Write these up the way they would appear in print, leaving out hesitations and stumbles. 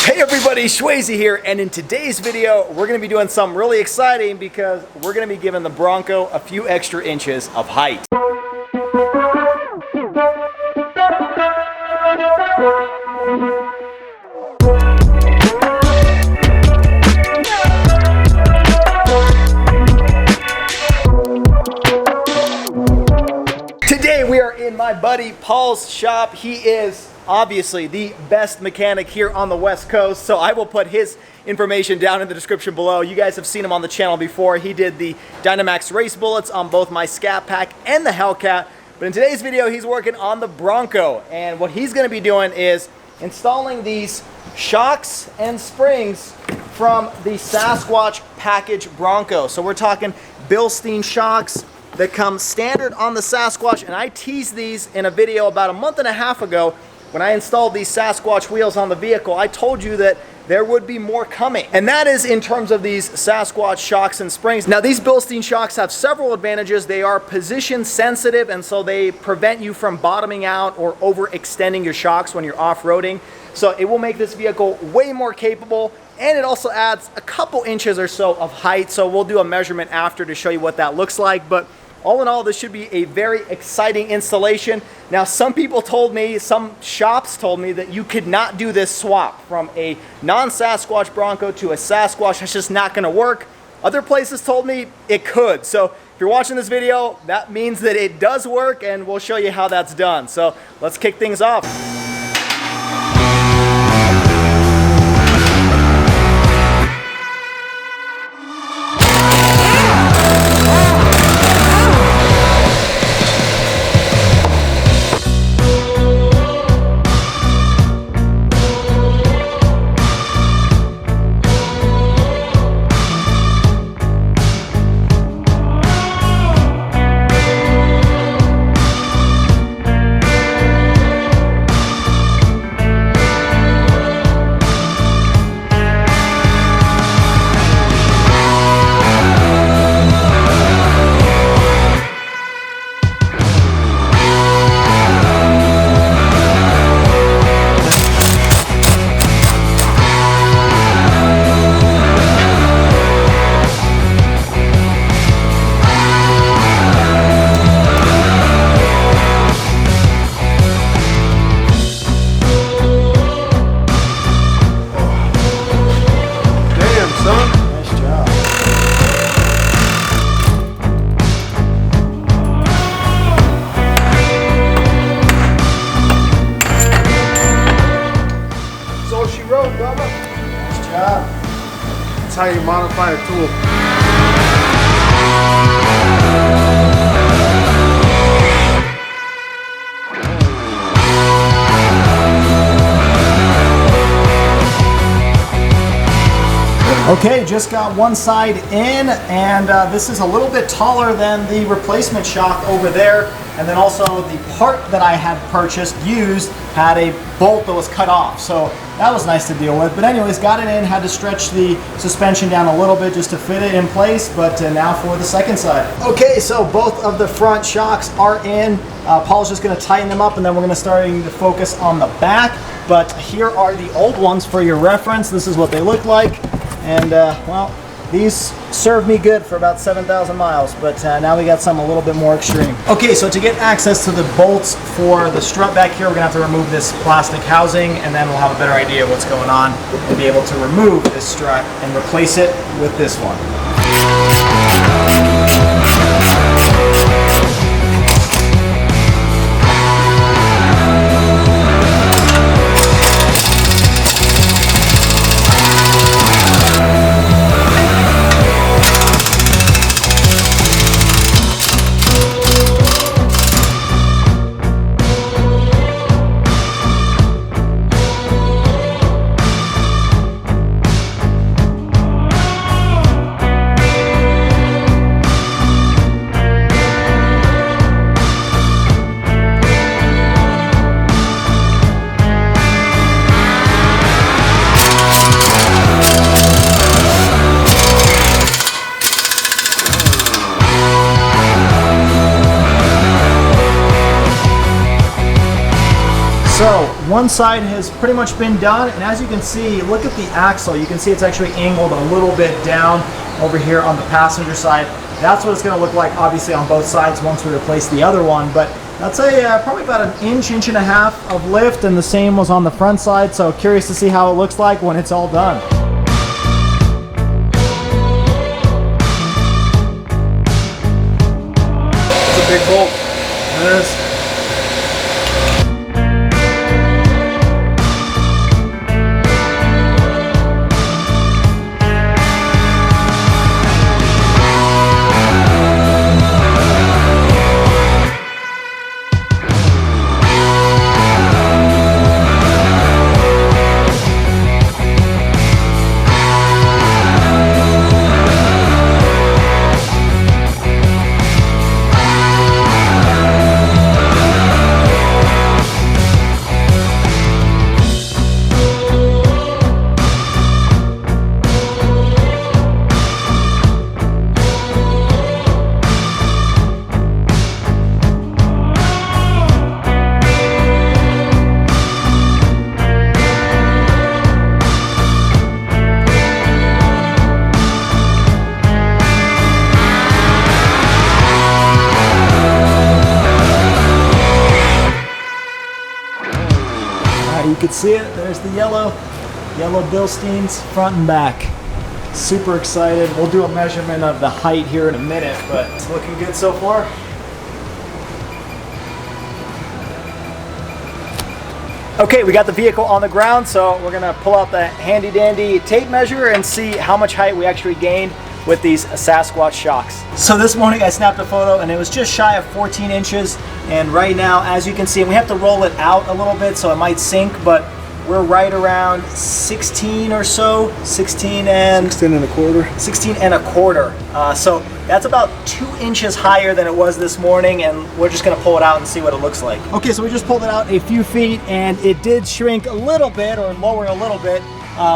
Hey everybody, Swayze here, and in today's video, we're going to be doing something really exciting because we're going to be giving the Bronco a few extra inches of height. Today we are in my buddy Paul's shop. He is obviously the best mechanic here on the West Coast, so I will put his information down in the description below. You guys have seen him on the channel before. He did the Dynamax race bullets on both my Scat Pack and the Hellcat, but in today's video he's working on the Bronco, and what he's going to be doing is installing these shocks and springs from the Sasquatch package Bronco. So we're talking Bilstein shocks that come standard on the Sasquatch, and I teased these in a video about a month and a half ago. When I installed these Sasquatch wheels on the vehicle, I told you that there would be more coming. And that is in terms of these Sasquatch shocks and springs. Now these Bilstein shocks have several advantages. They are position sensitive, and so they prevent you from bottoming out or overextending your shocks when you're off-roading. So it will make this vehicle way more capable, and it also adds a couple inches or so of height. So we'll do a measurement after to show you what that looks like. But all in all, this should be a very exciting installation. Now, some people told me, some shops told me that you could not do this swap from a non-Sasquatch Bronco to a Sasquatch. That's just not gonna work. Other places told me it could. So if you're watching this video, that means that it does work, and we'll show you how that's done. So let's kick things off. That's how you modify a tool. Okay, just got one side in, and this is a little bit taller than the replacement shock over there. And then also the part that I had purchased used had a bolt that was cut off, so that was nice to deal with. But anyways, got it in, had to stretch the suspension down a little bit just to fit it in place. But now for the second side. Okay, so both of the front shocks are in. Paul's just going to tighten them up, and then we're going to start to focus on the back. But here are the old ones for your reference. This is what they look like. And well, these served me good for about 7,000 miles, but now we got something a little bit more extreme. Okay, so to get access to the bolts for the strut back here, we're gonna have to remove this plastic housing, and then we'll have a better idea of what's going on and be able to remove this strut and replace it with this one. One side has pretty much been done, and as you can see, look at the axle. You can see it's actually angled a little bit down over here on the passenger side. That's what it's going to look like, obviously, on both sides once we replace the other one. But that's probably about an inch and a half of lift, and the same was on the front side. So curious to see how it looks like when it's all done. It's a big bolt. It is. You can see it, there's the yellow Bilsteins front and back. Super excited. We'll do a measurement of the height here in a minute, but it's looking good so far. Okay, we got the vehicle on the ground, so we're gonna pull out the handy dandy tape measure and see how much height we actually gained with these Sasquatch shocks. So this morning I snapped a photo and it was just shy of 14 inches. And right now, as you can see, we have to roll it out a little bit so it might sink, but we're right around 16 or so, 16 and a quarter. So that's about 2 inches higher than it was this morning, and we're just gonna pull it out and see what it looks like. Okay, so we just pulled it out a few feet and it did shrink a little bit, or lower a little bit.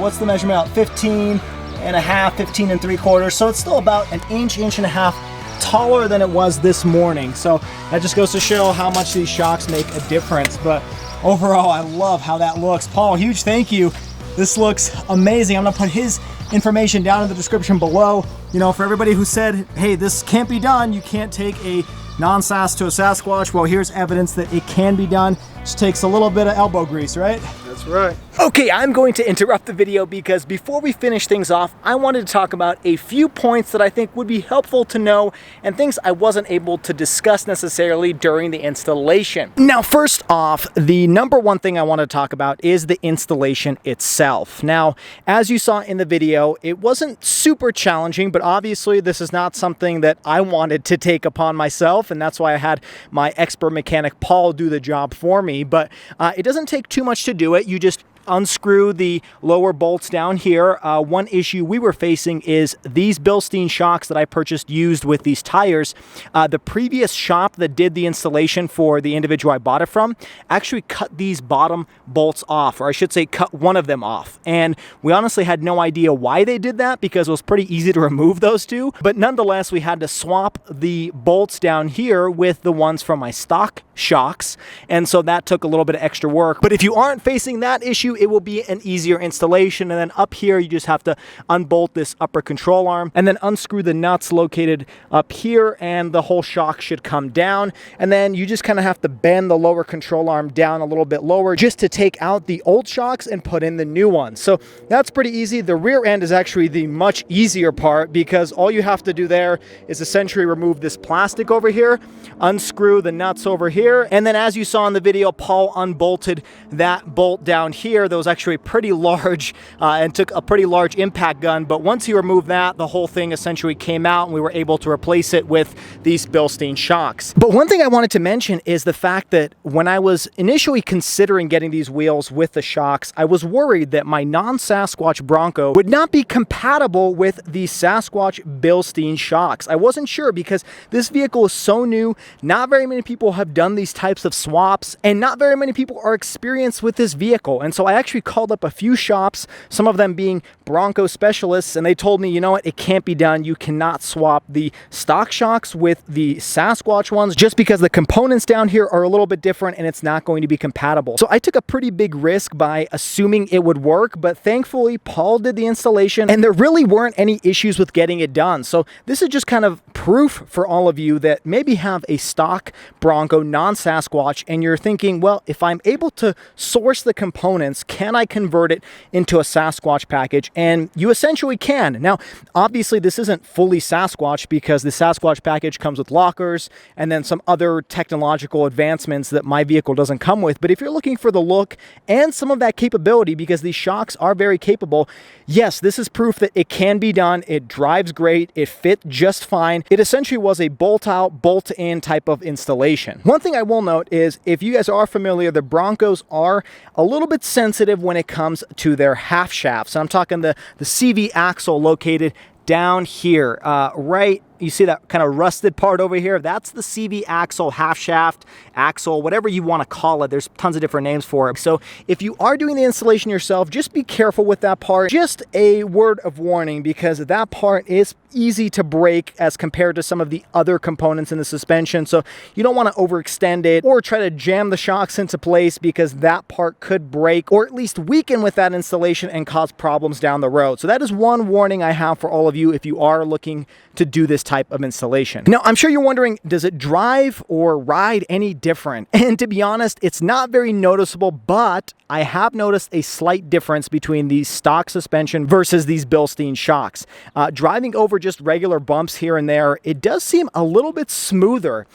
What's the measurement out? 15 and a half, 15 and 3/4. So it's still about an inch and a half taller than it was this morning. So that just goes to show how much these shocks make a difference. But overall, I love how that looks. Paul, huge thank you. This looks amazing. I'm gonna put his information down in the description below. You know, for everybody who said, hey, this can't be done, you can't take a non-Sas to a Sasquatch. Well, here's evidence that it can be done. Just takes a little bit of elbow grease, right? That's right. Okay, I'm going to interrupt the video because before we finish things off, I wanted to talk about a few points that I think would be helpful to know and things I wasn't able to discuss necessarily during the installation. Now, first off, the number one thing I want to talk about is the installation itself. Now, as you saw in the video, it wasn't super challenging, but obviously this is not something that I wanted to take upon myself, and that's why I had my expert mechanic Paul do the job for me. But it doesn't take too much to do it. You just unscrew the lower bolts down here. One issue we were facing is these Bilstein shocks that I purchased used with these tires. The previous shop that did the installation for the individual I bought it from actually cut these bottom bolts off, or I should say cut one of them off. And we honestly had no idea why they did that because it was pretty easy to remove those two. But nonetheless, we had to swap the bolts down here with the ones from my stock shocks. And so that took a little bit of extra work. But if you aren't facing that issue, it will be an easier installation. And then up here, you just have to unbolt this upper control arm and then unscrew the nuts located up here, and the whole shock should come down. And then you just kind of have to bend the lower control arm down a little bit lower just to take out the old shocks and put in the new ones. So that's pretty easy. The rear end is actually the much easier part because all you have to do there is essentially remove this plastic over here, unscrew the nuts over here, and then as you saw in the video, Paul unbolted that bolt down here that was actually pretty large and took a pretty large impact gun. But once he removed that, the whole thing essentially came out and we were able to replace it with these Bilstein shocks. But one thing I wanted to mention is the fact that when I was initially considering getting these wheels with the shocks, I was worried that my non-Sasquatch Bronco would not be compatible with the Sasquatch Bilstein shocks. I wasn't sure because this vehicle is so new. Not very many people have done done these types of swaps, and not very many people are experienced with this vehicle. And so I actually called up a few shops, some of them being Bronco specialists, and they told me, you know what, it can't be done. You cannot swap the stock shocks with the Sasquatch ones just because the components down here are a little bit different and it's not going to be compatible. So I took a pretty big risk by assuming it would work, but thankfully Paul did the installation and there really weren't any issues with getting it done. So this is just kind of proof for all of you that maybe have a stock Bronco non-Sasquatch and you're thinking, well, if I'm able to source the components, can I convert it into a Sasquatch package? And you essentially can. Now, obviously this isn't fully Sasquatch because the Sasquatch package comes with lockers and then some other technological advancements that my vehicle doesn't come with. But if you're looking for the look and some of that capability, because these shocks are very capable, yes, this is proof that it can be done. It drives great. It fit just fine. It essentially was a bolt out, bolt in type of installation. One thing I will note is if you guys are familiar, the Broncos are a little bit sensitive when it comes to their half shafts. I'm talking the CV axle located down here, right. You see that kind of rusted part over here? That's the CV axle, half shaft, axle, whatever you want to call it. There's tons of different names for it. So if you are doing the installation yourself, just be careful with that part. Just a word of warning, because that part is easy to break as compared to some of the other components in the suspension. So you don't want to overextend it or try to jam the shocks into place, because that part could break or at least weaken with that installation and cause problems down the road. So that is one warning I have for all of you if you are looking to do this type of installation. Now, I'm sure you're wondering, does it drive or ride any different? And to be honest, it's not very noticeable, but I have noticed a slight difference between the stock suspension versus these Bilstein shocks. Driving over just regular bumps here and there, it does seem a little bit smoother.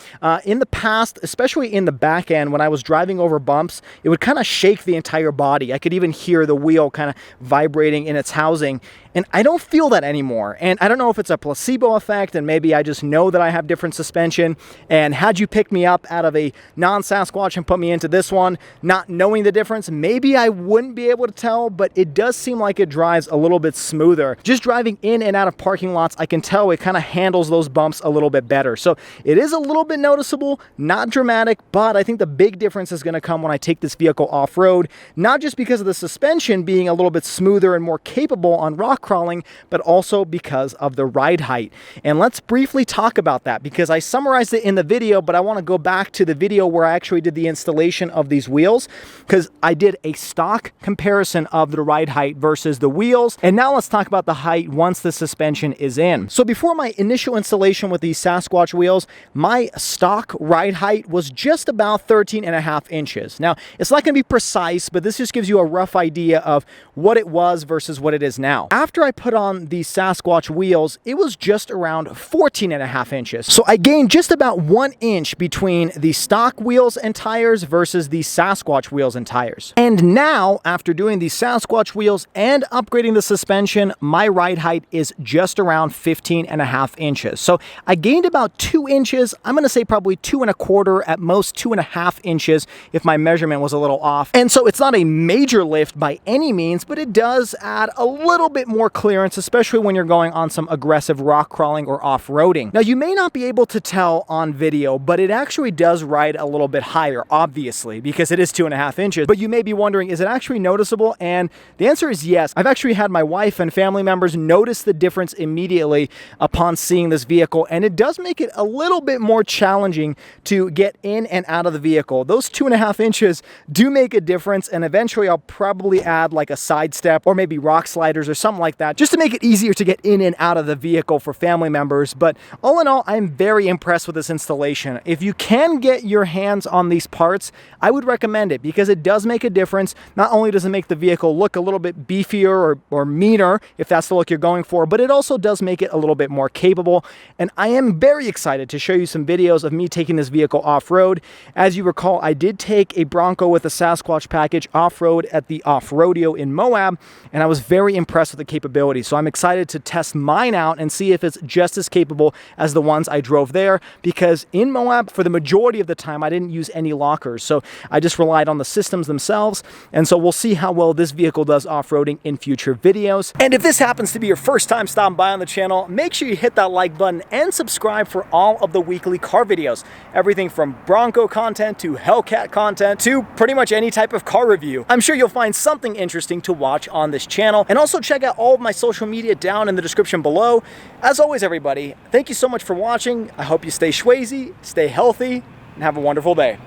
In the past, especially in the back end, when I was driving over bumps, it would kind of shake the entire body. I could even hear the wheel kind of vibrating in its housing. And I don't feel that anymore. And I don't know if it's a placebo effect and maybe I just know that I have different suspension. And had you picked me up out of a non-Sasquatch and put me into this one, not knowing the difference, maybe I wouldn't be able to tell, but it does seem like it drives a little bit smoother. Just driving in and out of parking lots, I can tell it kind of handles those bumps a little bit better. So it is a little bit noticeable, not dramatic, but I think the big difference is going to come when I take this vehicle off-road, not just because of the suspension being a little bit smoother and more capable on rock crawling, but also because of the ride height. And let's briefly talk about that, because I summarized it in the video, but I want to go back to the video where I actually did the installation of these wheels, because I did a stock comparison of the ride height versus the wheels. And now let's talk about the height once the suspension is in. So before my initial installation with these Sasquatch wheels, my stock ride height was just about 13.5 inches. Now, it's not going to be precise, but this just gives you a rough idea of what it was versus what it is now. After I put on the Sasquatch wheels, it was just around 14.5 inches. So I gained just about 1 inch between the stock wheels and tires versus the Sasquatch wheels and tires. And now, after doing the Sasquatch wheels and upgrading the suspension, my ride height is just around 15.5 inches. So I gained about 2 inches. I'm going to say probably 2.25, at most 2.5 inches if my measurement was a little off. And so it's not a major lift by any means, but it does add a little bit more clearance, especially when you're going on some aggressive rock crawling or off-roading. Now, you may not be able to tell on video, but it actually does ride a little bit higher, obviously, because it is 2.5 inches. But you may be wondering, is it actually noticeable? And the answer is yes. I've actually had my wife and family members notice the difference immediately upon seeing this vehicle, and it does make it a little bit more challenging to get in and out of the vehicle. Those 2.5 inches do make a difference, and eventually I'll probably add like a side step or maybe rock sliders or something like that, just to make it easier to get in and out of the vehicle for family members. But all in all, I'm very impressed with this installation. If you can get your hands on these parts, I would recommend it, because it does make a difference. Not only does it make the vehicle look a little bit beefier or meaner, if that's the look you're going for, but it also does make it a little bit more capable. And I am very excited to show you some videos of me taking this vehicle off-road. As you recall, I did take a Bronco with a Sasquatch package off-road at the off-rodeo in Moab, and I was very impressed with the capability. So I'm excited to test mine out and see if it's just as as capable as the ones I drove there, because in Moab, for the majority of the time, I didn't use any lockers. So I just relied on the systems themselves. And so we'll see how well this vehicle does off-roading in future videos. And if this happens to be your first time stopping by on the channel, make sure you hit that like button and subscribe for all of the weekly car videos. Everything from Bronco content to Hellcat content to pretty much any type of car review. I'm sure you'll find something interesting to watch on this channel. And also check out all of my social media down in the description below. As always, everybody, thank you so much for watching. I hope you stay schwazy, stay healthy, and have a wonderful day.